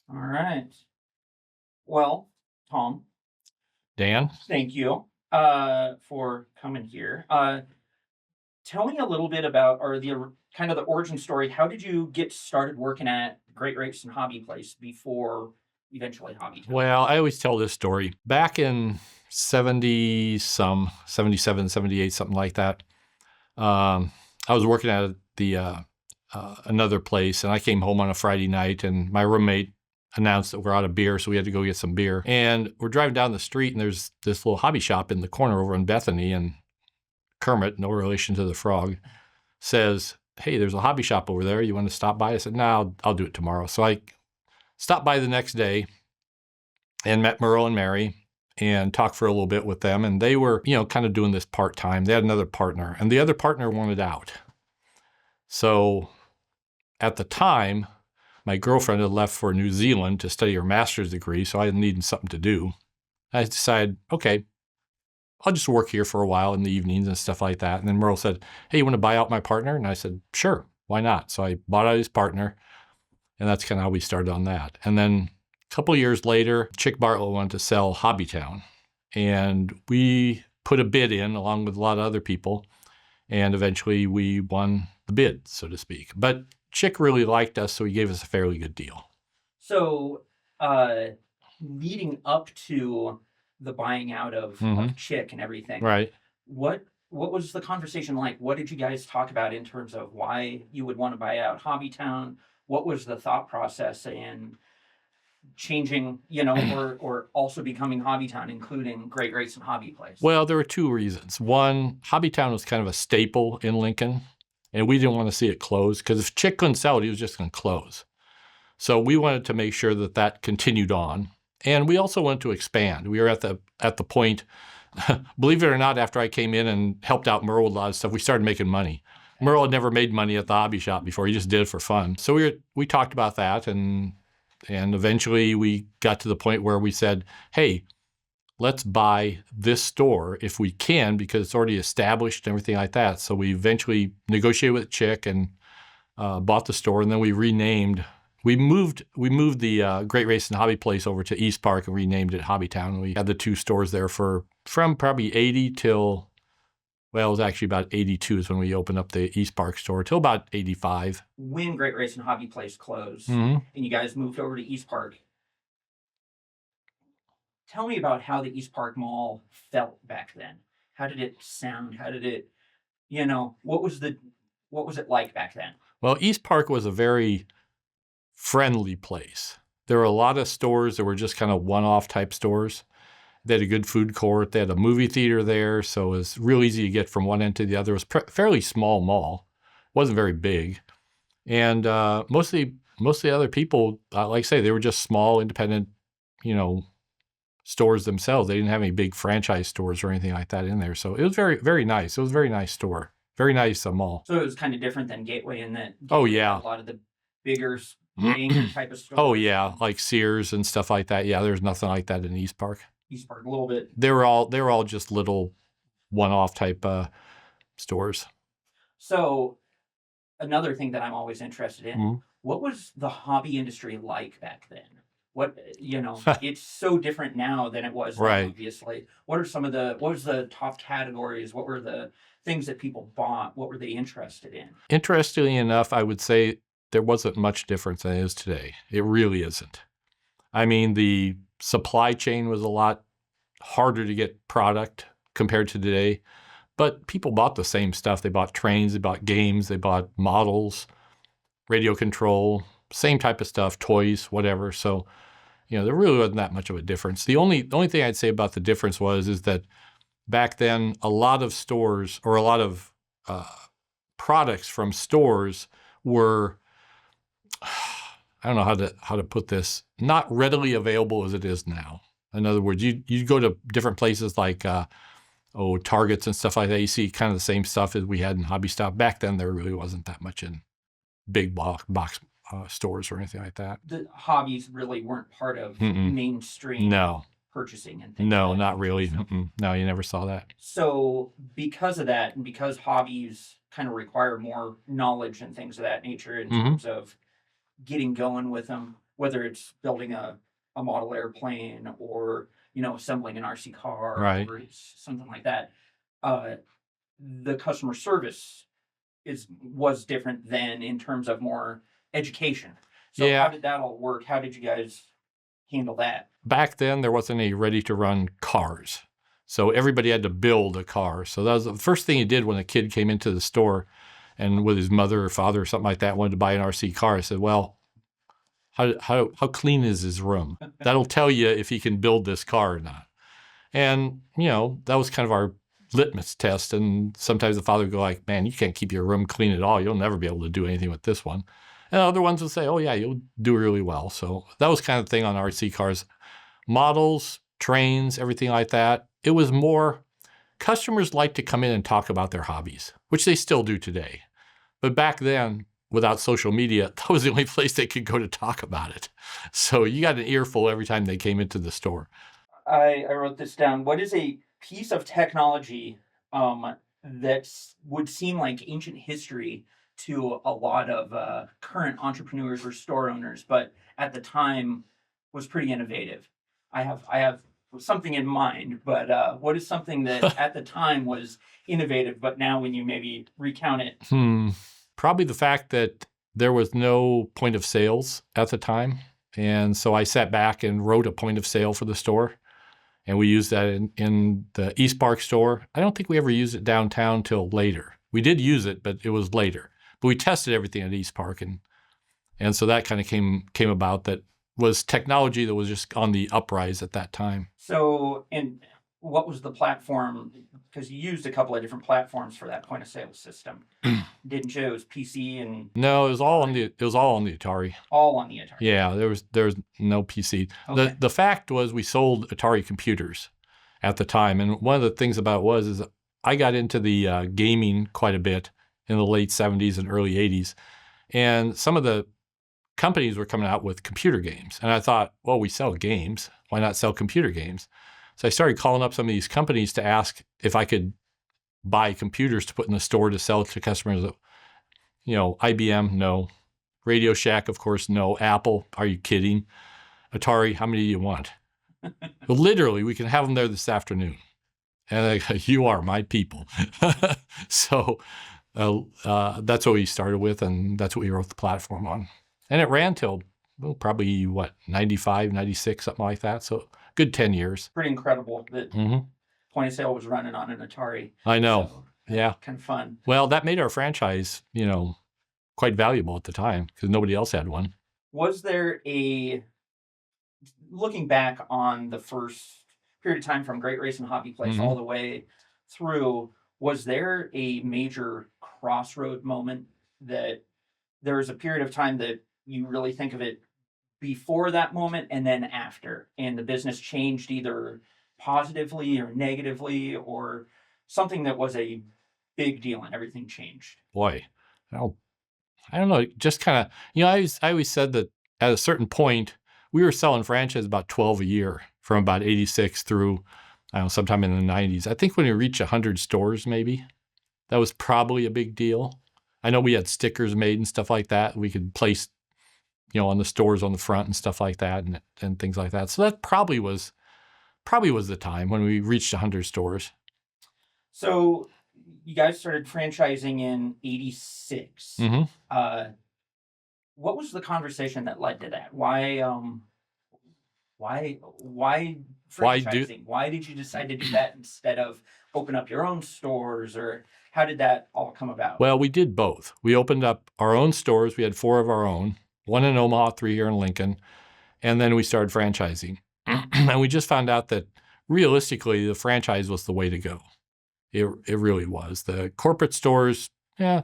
All right. Well, Tom, Dan? thank you for coming here. Tell me a little bit about, or kind of the origin story. How did you get started working at Great Rakes and Hobby Place before eventually HobbyTown? Well, I always tell this story. Back in 70 some, 77, 78, something like that, I was working at another place, and I came home on a Friday night, and my roommate announced that we're out of beer, so we had to go get some beer. And we're driving down the street, and there's this little hobby shop in the corner over in Bethany, and Kermit, no relation to the frog, says, "Hey, there's a hobby shop over there. You want to stop by?" I said, "No, I'll do it tomorrow." So I stopped by the next day and met Merle and Mary and talked for a little bit with them. And they were, kind of doing this part-time. They had another partner, and the other partner wanted out. So at the time, my girlfriend had left for New Zealand to study her master's degree, so I needed something to do. I decided, okay, I'll just work here for a while in the evenings and stuff like that. And then Merle said, "Hey, you want to buy out my partner?" And I said, "Sure, why not?" So I bought out his partner, and that's kind of how we started on that. And then a couple of years later, Chick Bartlett wanted to sell HobbyTown, and we put a bid in along with a lot of other people, and eventually we won the bid, so to speak. But Chick really liked us, so he gave us a fairly good deal. So, leading up to the buying out of Chick and everything, Right. what was the conversation like? What did you guys talk about in terms of why you would want to buy out Hobbytown? What was the thought process in changing, or also becoming Hobbytown, including Great Rakes and Hobby Place? Well, there were two reasons. One, Hobbytown was kind of a staple in Lincoln, and we didn't want to see it close because if Chick couldn't sell it, he was just going to close. So we wanted to make sure that that continued on. And we also wanted to expand. We were at the point, believe it or not, after I came in and helped out Merle with a lot of stuff, we started making money. Merle had never made money at the hobby shop before. He just did it for fun. So we talked about that, and eventually we got to the point where we said, "Hey, let's buy this store if we can, because it's already established and everything like that." So we eventually negotiated with Chick and bought the store, and then we renamed. We moved the Great Race and Hobby Place over to East Park and renamed it Hobbytown. We had the two stores there from probably 80 till, well, it was actually about 82 is when we opened up the East Park store, till about 85. When Great Race and Hobby Place closed, Mm-hmm. and you guys moved over to East Park, tell me about how the East Park Mall felt back then. How did it sound? How did it, what was it like back then? Well, East Park was a very friendly place. There were a lot of stores that were just kind of one-off type stores. They had a good food court. They had a movie theater there, so it was real easy to get from one end to the other. It was fairly small mall. It wasn't very big. And most of the other people, like I say, they were just small, independent, stores themselves. They didn't have any big franchise stores or anything like that in there. So it was very, very nice. It was a very nice store. Very nice mall. So it was kind of different than Gateway in that Oh, Gateway yeah. had a lot of the bigger type of stores. Oh, yeah, like Sears and stuff like that. Yeah, there's nothing like that in East Park. East Park, a little bit. They were all just little one-off type stores. So another thing that I'm always interested in, what was the hobby industry like back then? It's so different now than it was then, Right. obviously. What was the top categories? What were the things that people bought? What were they interested in? Interestingly enough, I would say there wasn't much difference than it is today. It really isn't. I mean, the supply chain was a lot harder to get product compared to today, but people bought the same stuff. They bought trains, they bought games, they bought models, radio control, same type of stuff, toys, whatever. So, there really wasn't that much of a difference. The only thing I'd say about the difference is that back then, a lot of stores or a lot of products from stores were, I don't know how to put this, not readily available as it is now. In other words, you go to different places like Targets and stuff like that. You see kind of the same stuff as we had in Hobby Stop. Back then, there really wasn't that much in big box stores or anything like that. The hobbies really weren't part of mainstream purchasing and things. No, not really. No, you never saw that. So because of that, and because hobbies kind of require more knowledge and things of that nature in terms of getting going with them, whether it's building a model airplane or, assembling an RC car Right. or something like that, uh, the customer service was different than in terms of more education. So how Yeah. did that all work? How did you guys handle that? Back then, there wasn't any ready-to-run cars. So everybody had to build a car. So that was the first thing he did when a kid came into the store and with his mother or father or something like that wanted to buy an RC car. I said, well, how clean is his room? That'll tell you if he can build this car or not. And, that was kind of our litmus test. And sometimes the father would go like, man, you can't keep your room clean at all. You'll never be able to do anything with this one. And other ones would say, oh yeah, you'll do really well. So that was kind of the thing on RC cars. Models, trains, everything like that. It was more, customers like to come in and talk about their hobbies, which they still do today. But back then, without social media, that was the only place they could go to talk about it. So you got an earful every time they came into the store. I wrote this down. What is a piece of technology that would seem like ancient history to a lot of current entrepreneurs or store owners, but at the time was pretty innovative? I have something in mind, but what is something that at the time was innovative, but now when you maybe recount it, Probably the fact that there was no point of sales at the time. And so I sat back and wrote a point of sale for the store. And we used that in the East Park store. I don't think we ever used it downtown till later. We did use it, but it was later. But we tested everything at East Park. And so that kind of came about. That was technology that was just on the uprise at that time. so, and what was the platform? Because you used a couple of different platforms for that point of sale system, didn't you? It was PC and No, it was all on the Atari. all on the Atari. Yeah, there was no PC. Okay. The fact was we sold Atari computers at the time, and one of the things about it is I got into the gaming quite a bit in the late 70s and early 80s, and some of the companies were coming out with computer games, and I thought, well, we sell games, why not sell computer games? So I started calling up some of these companies to ask if I could buy computers to put in the store to sell to customers. IBM, no. Radio Shack, of course, no. Apple, are you kidding? Atari, how many do you want? But literally, we can have them there this afternoon. And you are my people. So that's what we started with, and that's what we wrote the platform on. And it ran till probably, 95, 96, something like that. So good 10 years. Pretty incredible that point of sale was running on an Atari. I know. So, Yeah. kind of fun. Well, that made our franchise, quite valuable at the time because nobody else had one. Was there looking back on the first period of time from Great Race and Hobby Place all the way through, was there a major crossroad moment that there was a period of time that you really think of it before that moment and then after, and the business changed either positively or negatively, or something that was a big deal and everything changed? Boy, I don't know. Just kind of, I always said that at a certain point, we were selling franchise about 12 a year from about 86 through, I don't know, sometime in the 90s. I think when we reached 100 stores, maybe, that was probably a big deal. I know we had stickers made and stuff like that. We could place, on the stores on the front and stuff like that and things like that. So that probably was the time when we reached 100 stores. So you guys started franchising in 86. What was the conversation that led to that? Why franchising? Why did you decide to do that instead of open up your own stores, or how did that all come about? Well, we did both. We opened up our own stores. We had 4 of our own, 1 in Omaha, 3 here in Lincoln, and then we started franchising. And we just found out that realistically, the franchise was the way to go. It really was. The corporate stores, they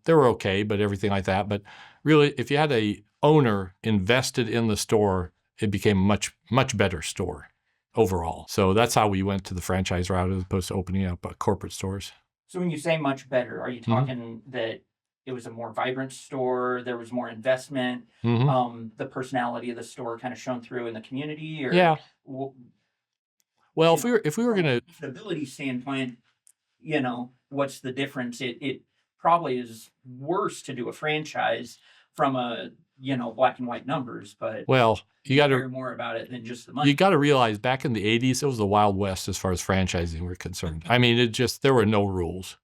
were okay, but everything like that. But really, if you had a owner invested in the store, it became a much, much better store overall. So that's how we went to the franchise route as opposed to opening up corporate stores. So when you say much better, are you talking that it was a more vibrant store, there was more investment, the personality of the store kind of shone through in the community? Or yeah. Well, if we were going to profitability standpoint, what's the difference? It probably is worse to do a franchise from a black and white numbers, but Well, you got care to more about it than just the money. realize back in the 80s, it was the Wild West as far as franchising were concerned. I mean, there were no rules,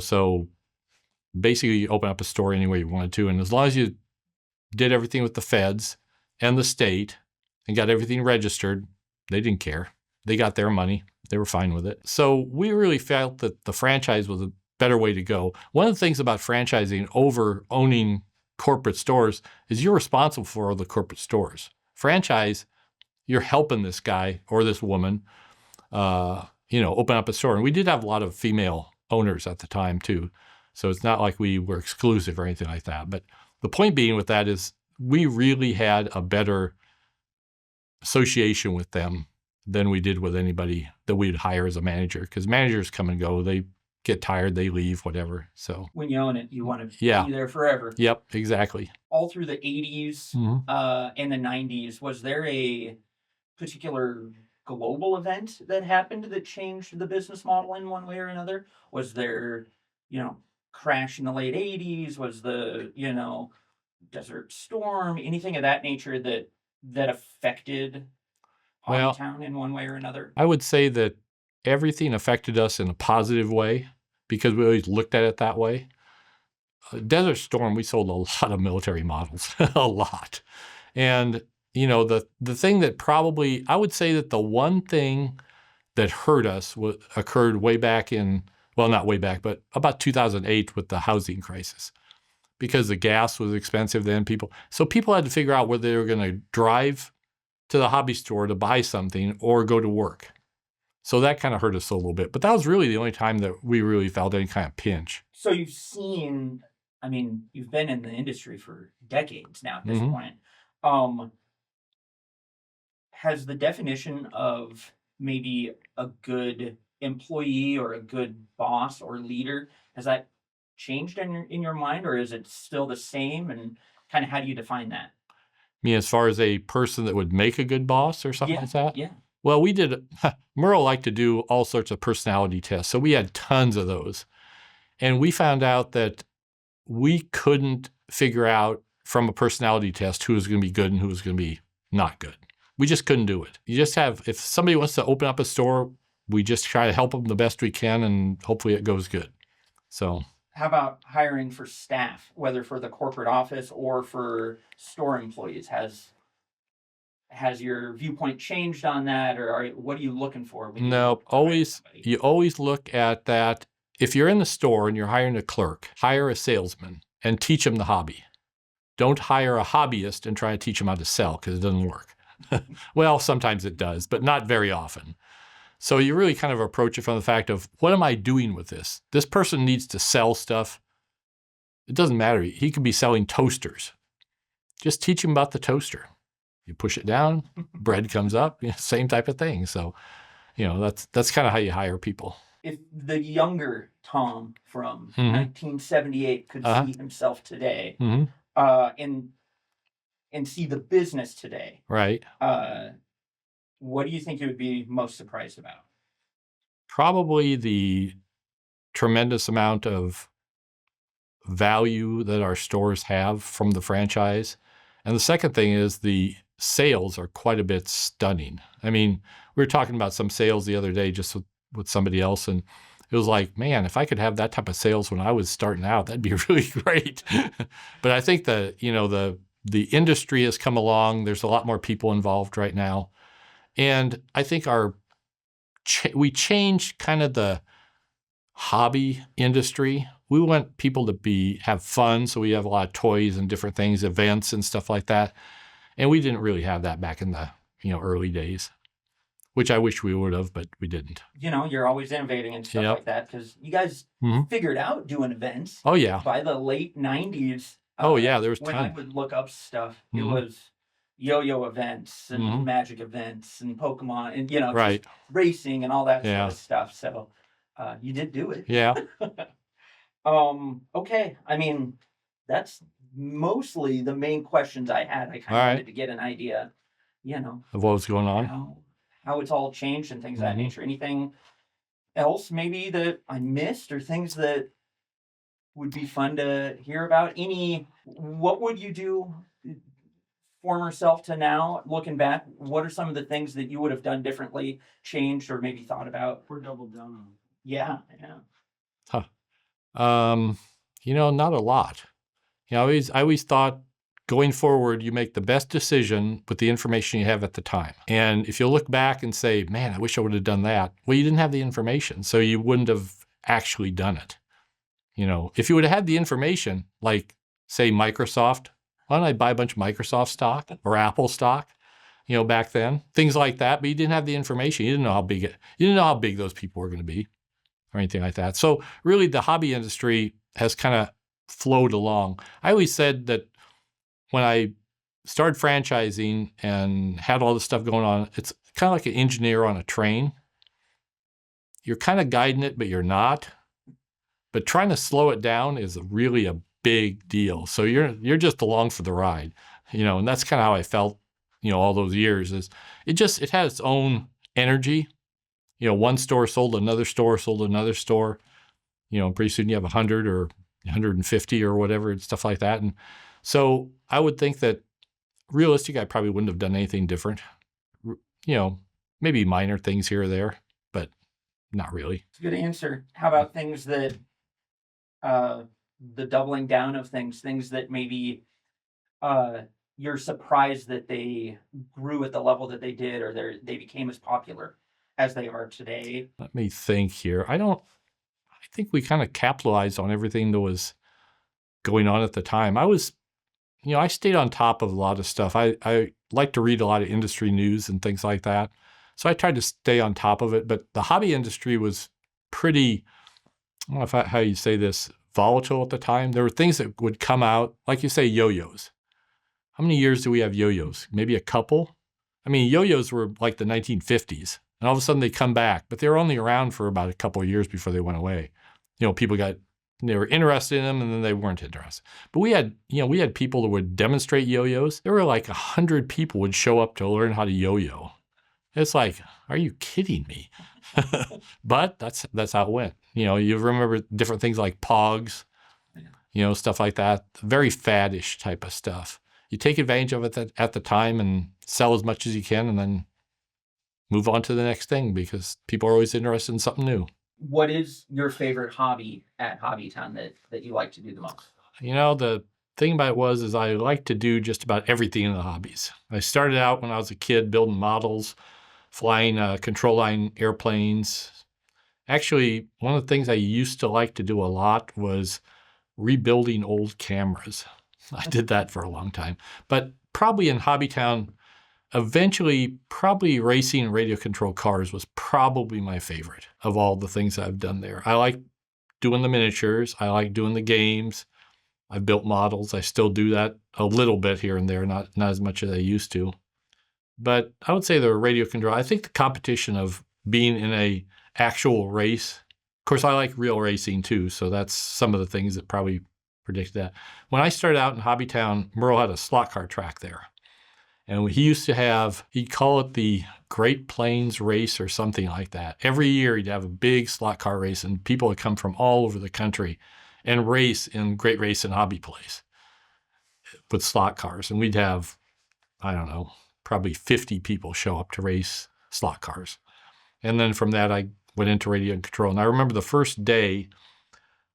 so basically you open up a store any way you wanted to. And as long as you did everything with the feds and the state and got everything registered, they didn't care. They got their money. They were fine with it. So we really felt that the franchise was a better way to go. One of the things about franchising over owning corporate stores is you're responsible for all the corporate stores. Franchise, you're helping this guy or this woman, open up a store. And we did have a lot of female owners at the time too. So it's not like we were exclusive or anything like that. But the point being with that is we really had a better association with them than we did with anybody that we'd hire as a manager, because managers come and go. They get tired, they leave, whatever. So when you own it, you want to Yeah. be there forever. Yep, exactly. All through the 80s Mhm. and the 90s, was there a particular global event that happened that changed the business model in one way or another? Was there, crash in the late 80s? Was the, Desert Storm, anything of that nature that affected Well, HobbyTown in one way or another? I would say that everything affected us in a positive way because we always looked at it that way. Desert Storm, we sold a lot of military models, a lot. And, the thing that probably, I would say that the one thing that hurt us occurred way back in, well, not way back, but about 2008 with the housing crisis. Because the gas was expensive then, so people had to figure out whether they were going to drive to the hobby store to buy something or go to work. So that kind of hurt us a little bit. But that was really the only time that we really felt any kind of pinch. So you've been in the industry for decades now at this Mhm. point. Has the definition of maybe a good employee or a good boss or leader, has that changed in your mind, or is it still the same? And kind of how do you define that? I mean, as far as a person that would make a good boss or something Yeah, like that? yeah. Well, we did, Merle liked to do all sorts of personality tests. So we had tons of those. And we found out that we couldn't figure out from a personality test who was going to be good and who was going to be not good. We just couldn't do it. If somebody wants to open up a store, we just try to help them the best we can and hopefully it goes good. So How about hiring for staff, whether for the corporate office or for store employees? Has your viewpoint changed on that, or what are you looking for when no, you always look at that. If you're in the store and you're hiring a clerk, hire a salesman and teach him the hobby. Don't hire a hobbyist and try to teach him how to sell because it doesn't work. Well, sometimes it does, but not very often. So you really kind of approach it from the fact of, what am I doing with this? This person needs to sell stuff. It doesn't matter. He could be selling toasters. Just teach him about the toaster. You push it down, bread comes up, same type of thing. So, that's kind of how you hire people. If the younger Thom from Mhm. 1978 could Uh-huh. see himself today, Mhm. and see the business today, Right. what do you think you would be most surprised about? Probably the tremendous amount of value that our stores have from the franchise. And the second thing is the sales are quite a bit stunning. I mean, we were talking about some sales the other day just with somebody else, and it was like, man, if I could have that type of sales when I was starting out, that'd be really great. But I think the industry has come along. There's a lot more people involved right now. And I think we changed kind of the hobby industry. We want people to have fun, so we have a lot of toys and different things, events and stuff like that. And we didn't really have that back in the early days, which I wish we would have, but we didn't. You're always innovating and stuff Yep. like that, because you guys Mhm. figured out doing events Oh yeah. by the late 90s. Oh yeah. There was When I time. would look up stuff, it Mhm. was yo-yo events and Mhm. magic events and Pokemon and just Right. racing and all that Yeah. sort of stuff. So you did do it. Yeah. Okay. That's mostly the main questions I had. I kind All of right. wanted to get an idea, Of what was going on. how it's all changed and things of that Mhm. nature. Anything else maybe that I missed, or things that would be fun to hear about. What would you do, former self to now, looking back? What are some of the things that you would have done differently, changed, or maybe thought about? Or doubled down on. Yeah, yeah. Huh. Not a lot. I always thought going forward, you make the best decision with the information you have at the time. And if you look back and say, man, I wish I would have done that. Well, you didn't have the information, so you wouldn't have actually done it. If you would have had the information, like say Microsoft, why don't I buy a bunch of Microsoft stock or Apple stock? Back then, things like that. But you didn't have the information. You didn't know how big those people were going to be, or anything like that. So really, the hobby industry has kind of flowed along. I always said that when I started franchising and had all this stuff going on, it's kind of like an engineer on a train. You're kind of guiding it, but you're not. But trying to slow it down is really a big deal. So you're just along for the ride, and that's kind of how I felt, all those years. Is it had its own energy. One store sold another store, pretty soon you have 100 or 150 or whatever and stuff like that. And so I would think that realistic, I probably wouldn't have done anything different. Maybe minor things here or there, but not really. It's a good answer. How about things that, the doubling down of things that maybe you're surprised that they grew at the level that they did, or they became as popular as they are today? Let me think here. I think we kind of capitalized on everything that was going on at the time. I stayed on top of a lot of stuff. I like to read a lot of industry news and things like that. So I tried to stay on top of it, but the hobby industry was pretty, I don't know how you say this, volatile at the time. There were things that would come out, like you say, yo-yos. How many years do we have yo-yos? Maybe a couple? I mean, yo-yos were like the 1950s, and all of a sudden they come back, but they were only around for about a couple of years before they went away. People they were interested in them, and then they weren't interested. But we had people that would demonstrate yo-yos. There were like 100 people would show up to learn how to yo-yo. It's like, are you kidding me? But that's how it went. You remember different things like pogs, stuff like that. Very faddish type of stuff. You take advantage of it at the time and sell as much as you can, and then move on to the next thing because people are always interested in something new. What is your favorite hobby at HobbyTown that you like to do the most? The thing about it is I like to do just about everything in the hobbies. I started out when I was a kid building models, flying control line airplanes. Actually, one of the things I used to like to do a lot was rebuilding old cameras. I did that for a long time. But probably in HobbyTown, eventually, probably racing and radio control cars was probably my favorite of all the things I've done there. I like doing the miniatures. I like doing the games. I've built models. I still do that a little bit here and there, not as much as I used to. But I would say the radio control, I think the competition of being in a actual race. Of course, I like real racing too, so that's some of the things that probably predicted that. When I started out in HobbyTown, Merle had a slot car track there. And he used to have, he'd call it the Great Plains Race or something like that. Every year he'd have a big slot car race, and people would come from all over the country and race in Great Race and Hobby Place with slot cars. And we'd have, I don't know, probably 50 people show up to race slot cars. And then from that, I went into radio and control. And I remember the first day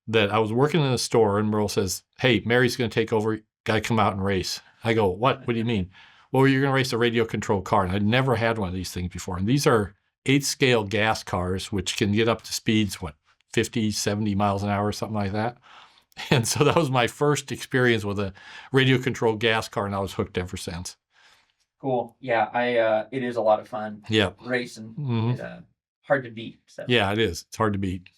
that I was working in the store, and Merle says, "Hey, Mary's going to take over. Got to come out and race." I go, "What? What do you mean?" "Well, you're going to race a radio control car." And I'd never had one of these things before. And these are 8-scale gas cars, which can get up to speeds, 50, 70 miles an hour, something like that. And so that was my first experience with a radio control gas car, and I was hooked ever since. Cool. Yeah, it is a lot of fun. Yeah. Racing. Mhm. It's hard to beat. So. Yeah, it is. It's hard to beat.